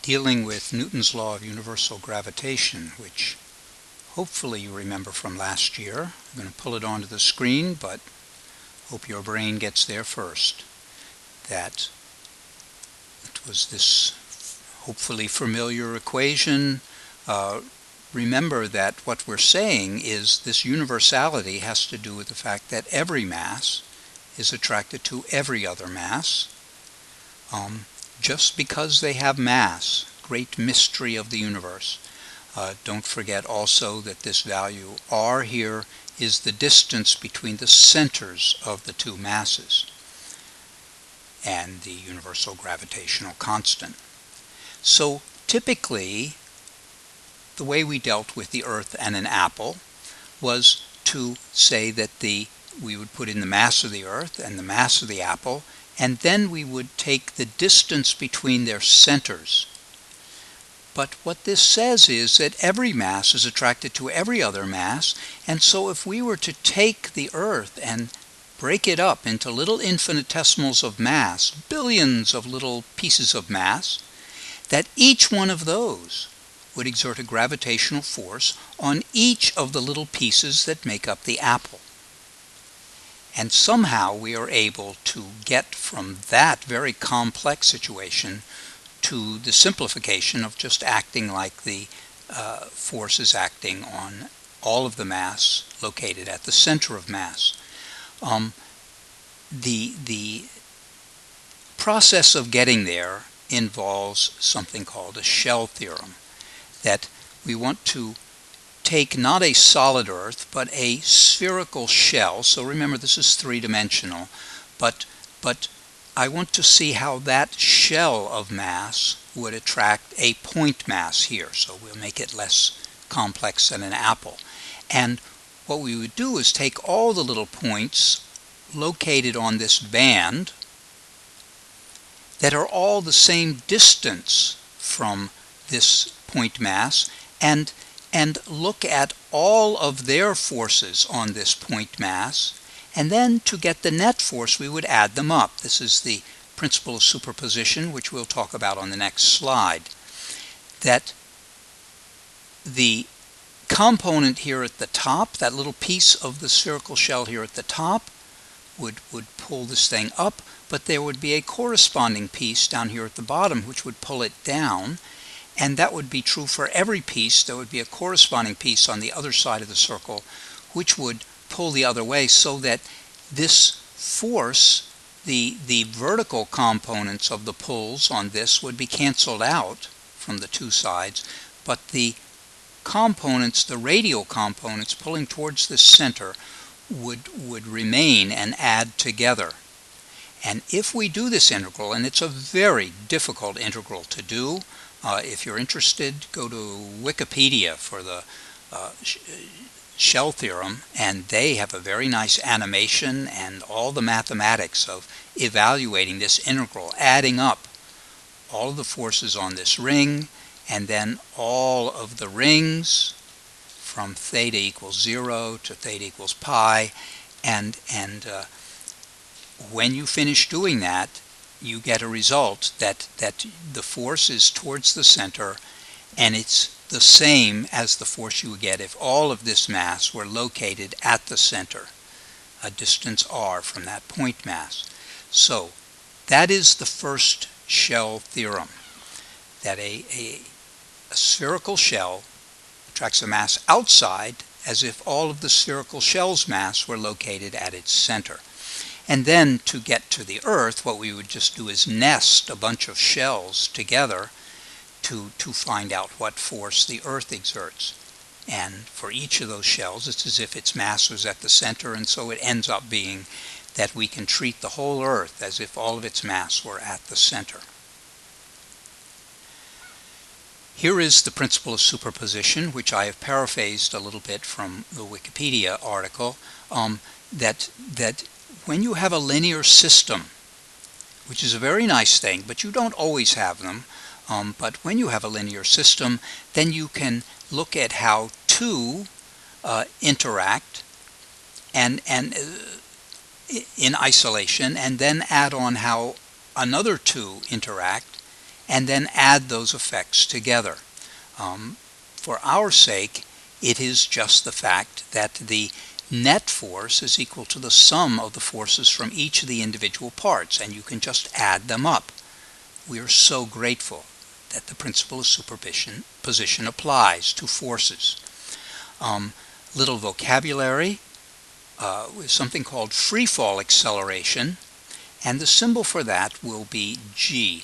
dealing with Newton's law of universal gravitation, which hopefully you remember from last year. I'm going to pull it onto the screen, but hope your brain gets there first. That it was this hopefully familiar equation. Remember that what we're saying is this universality has to do with the fact that every mass is attracted to every other mass. Just because they have mass, great mystery of the universe. Don't forget also that this value r here is the distance between the centers of the two masses and the universal gravitational constant. So typically, the way we dealt with the Earth and an apple was to say that we would put in the mass of the Earth and the mass of the apple, and then we would take the distance between their centers. But what this says is that every mass is attracted to every other mass, and so if we were to take the Earth and break it up into little infinitesimals of mass, billions of little pieces of mass, that each one of those would exert a gravitational force on each of the little pieces that make up the apple. And somehow we are able to get from that very complex situation to the simplification of just acting like the force is acting on all of the mass located at the center of mass. The process of getting there involves something called a shell theorem, that we want to take not a solid Earth, but a spherical shell. So remember, this is three-dimensional, but I want to see how that shell of mass would attract a point mass here. So we'll make it less complex than an apple. And what we would do is take all the little points located on this band that are all the same distance from this point mass, and look at all of their forces on this point mass, and then to get the net force we would add them up. This is the principle of superposition, which we'll talk about on the next slide. That the component here at the top, that little piece of the spherical shell here at the top, would pull this thing up, but there would be a corresponding piece down here at the bottom which would pull it down, and that would be true for every piece. There would be a corresponding piece on the other side of the circle which would pull the other way, so that this force, the vertical components of the pulls on this would be canceled out from the two sides, but the components, the radial components pulling towards the center, would remain and add together. And if we do this integral, and it's a very difficult integral to do, if you're interested, go to Wikipedia for the shell theorem, and they have a very nice animation and all the mathematics of evaluating this integral, adding up all of the forces on this ring, and then all of the rings from theta equals 0 to theta equals pi, and when you finish doing that, you get a result that the force is towards the center, and it's the same as the force you would get if all of this mass were located at the center, a distance r from that point mass. So that is the first shell theorem, that a spherical shell attracts a mass outside as if all of the spherical shell's mass were located at its center. And then to get to the Earth, what we would just do is nest a bunch of shells together to find out what force the Earth exerts. And for each of those shells, it's as if its mass was at the center, and so it ends up being that we can treat the whole Earth as if all of its mass were at the center. Here is the principle of superposition, which I have paraphrased a little bit from the Wikipedia article, that when you have a linear system, which is a very nice thing, but you don't always have them, but when you have a linear system, then you can look at how two interact and in isolation, and then add on how another two interact, and then add those effects together. For our sake, it is just the fact that the net force is equal to the sum of the forces from each of the individual parts, and you can just add them up. We are so grateful that the principle of superposition applies to forces. Little vocabulary, something called free fall acceleration, and the symbol for that will be g.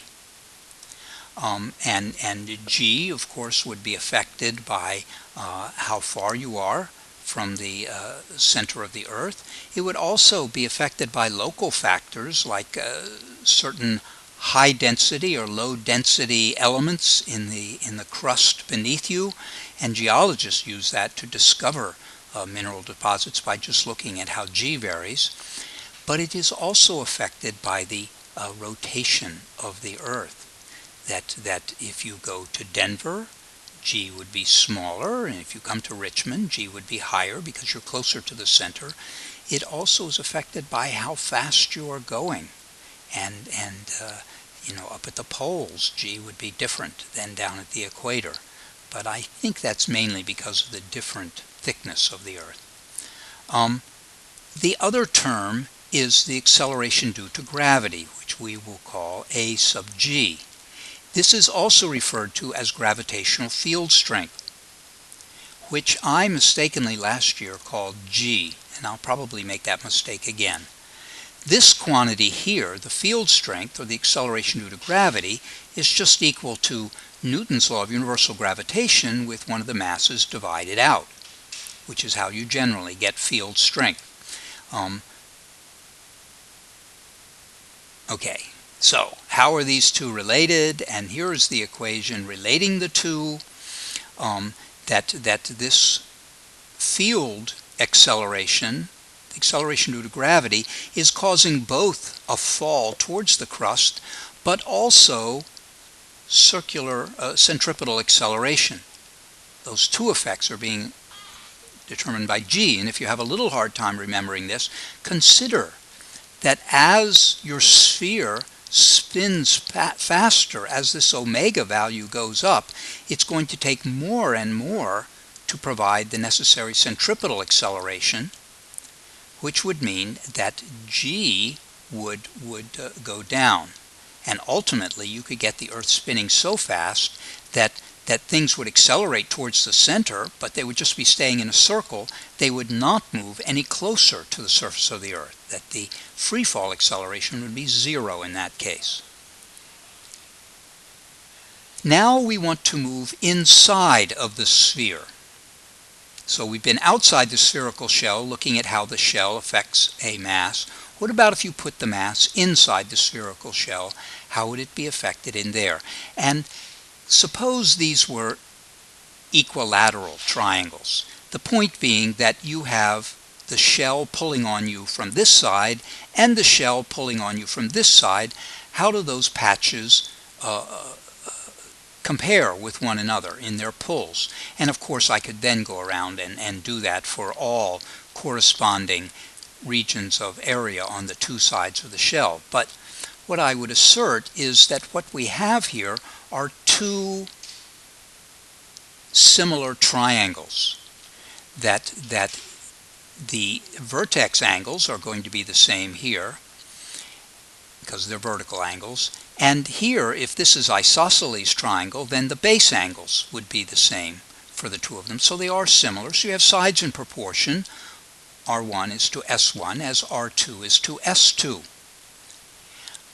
And g, of course, would be affected by how far you are from the center of the Earth. It would also be affected by local factors like certain high density or low density elements in the crust beneath you, and geologists use that to discover mineral deposits by just looking at how g varies. But it is also affected by the rotation of the Earth. That if you go to Denver, g would be smaller, and if you come to Richmond, g would be higher because you're closer to the center. It also is affected by how fast you are going, and up at the poles, g would be different than down at the equator. But I think that's mainly because of the different thickness of the Earth. The other term is the acceleration due to gravity, which we will call A sub g. This is also referred to as gravitational field strength, which I mistakenly last year called G, and I'll probably make that mistake again. This quantity here, the field strength, or the acceleration due to gravity, is just equal to Newton's law of universal gravitation with one of the masses divided out, which is how you generally get field strength. Okay. So, how are these two related? And here is the equation relating the two, that this field acceleration, the acceleration due to gravity, is causing both a fall towards the crust, but also circular centripetal acceleration. Those two effects are being determined by g, and if you have a little hard time remembering this, consider that as your sphere spins faster, as this omega value goes up, it's going to take more and more to provide the necessary centripetal acceleration, which would mean that g would go down. And ultimately, you could get the Earth spinning so fast that things would accelerate towards the center, but they would just be staying in a circle. They would not move any closer to the surface of the Earth, that the free fall acceleration would be zero in that case. Now we want to move inside of the sphere. So we've been outside the spherical shell looking at how the shell affects a mass. What about if you put the mass inside the spherical shell? How would it be affected in there? And suppose these were equilateral triangles. The point being that you have the shell pulling on you from this side and the shell pulling on you from this side. How do those patches compare with one another in their pulls? And of course I could then go around and do that for all corresponding regions of area on the two sides of the shell. But what I would assert is that what we have here are two similar triangles, that the vertex angles are going to be the same here because they're vertical angles, and here, if this is isosceles triangle, then the base angles would be the same for the two of them. So they are similar. So you have sides in proportion. R1 is to S1 as R2 is to S2.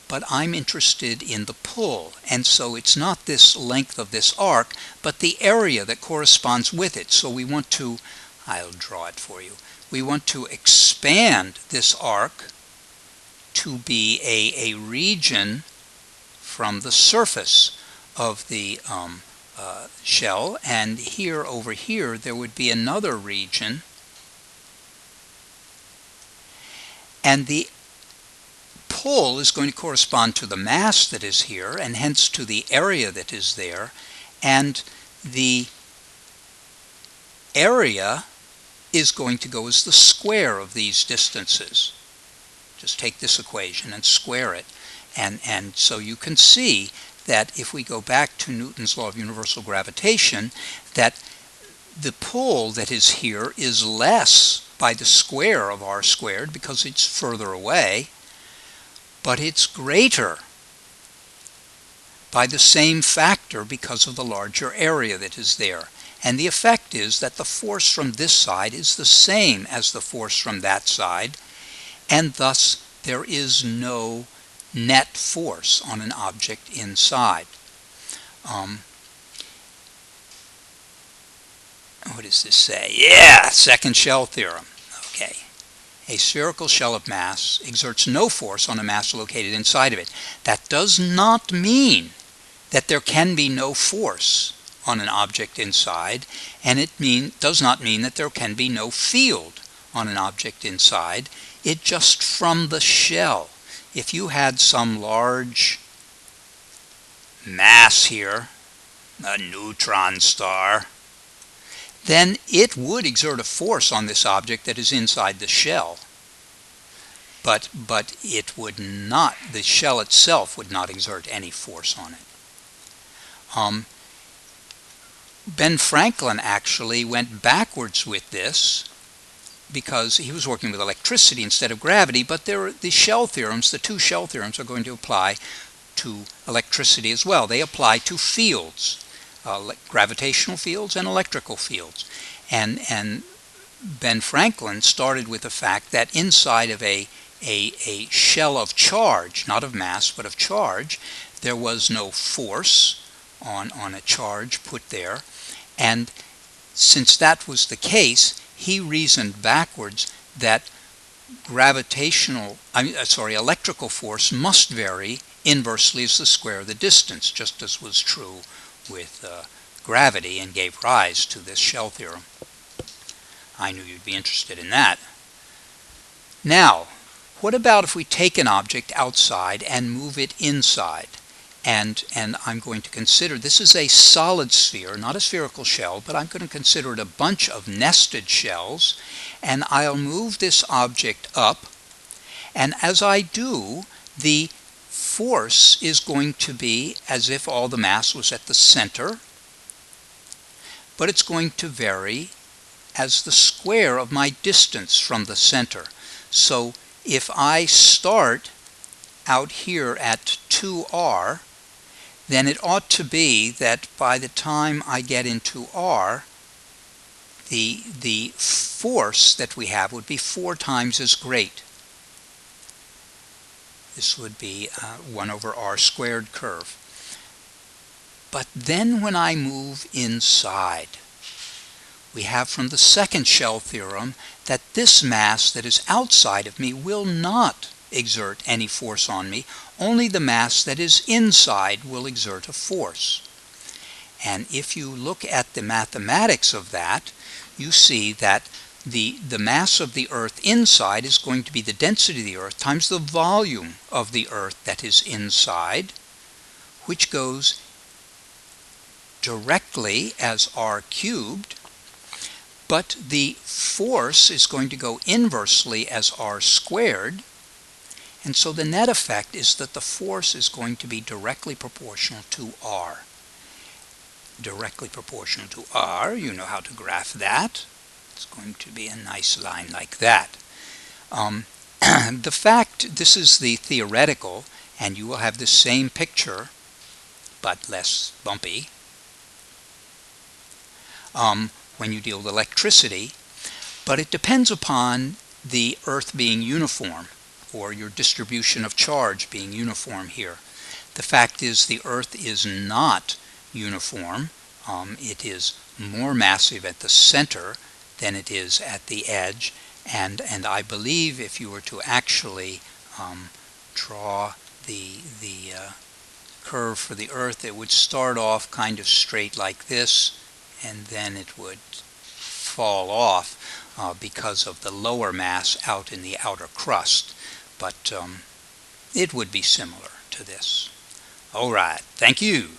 But I'm interested in the pull, and so it's not this length of this arc, but the area that corresponds with it. So we want to, I'll draw it for you, we want to expand this arc to be a region from the surface of the shell, and here over here there would be another region, and the pull is going to correspond to the mass that is here, and hence to the area that is there, and the area is going to go as the square of these distances. Just take this equation and square it, and so you can see that if we go back to Newton's law of universal gravitation, that the pull that is here is less by the square of r squared because it's further away, but it's greater by the same factor because of the larger area that is there. And the effect is that the force from this side is the same as the force from that side, and thus there is no net force on an object inside. What does this say? Yeah, second shell theorem. Okay. A spherical shell of mass exerts no force on a mass located inside of it. That does not mean that there can be no force on an object inside, and it does not mean that there can be no field on an object inside. It just from the shell. If you had some large mass here, a neutron star, then it would exert a force on this object that is inside the shell. But it would not, the shell itself would not exert any force on it. Ben Franklin actually went backwards with this because he was working with electricity instead of gravity, but the shell theorems, the two shell theorems, are going to apply to electricity as well. They apply to fields. Gravitational fields and electrical fields. And Ben Franklin started with the fact that inside of a shell of charge, not of mass, but of charge, there was no force on a charge put there. And since that was the case, he reasoned backwards that electrical force must vary inversely as the square of the distance, just as was true with gravity, and gave rise to this shell theorem. I knew you'd be interested in that. Now, what about if we take an object outside and move it inside? And I'm going to consider, this is a solid sphere, not a spherical shell, but I'm going to consider it a bunch of nested shells, and I'll move this object up, and as I do, the force is going to be as if all the mass was at the center, but it's going to vary as the square of my distance from the center. So if I start out here at 2r, then it ought to be that by the time I get into r, the force that we have would be 4 times as great. This would be 1 over r squared curve. But then when I move inside, we have from the second shell theorem that this mass that is outside of me will not exert any force on me. Only the mass that is inside will exert a force. And if you look at the mathematics of that, you see that the mass of the Earth inside is going to be the density of the Earth times the volume of the Earth that is inside, which goes directly as r cubed, but the force is going to go inversely as r squared, and so the net effect is that the force is going to be directly proportional to r. Directly proportional to r, you know how to graph that. It's going to be a nice line like that. The fact, this is the theoretical, and you will have the same picture, but less bumpy, when you deal with electricity, but it depends upon the Earth being uniform, or your distribution of charge being uniform here. The fact is the Earth is not uniform. It is more massive at the center than it is at the edge, and I believe if you were to actually draw the curve for the Earth, it would start off kind of straight like this, and then it would fall off because of the lower mass out in the outer crust. But it would be similar to this. All right, thank you.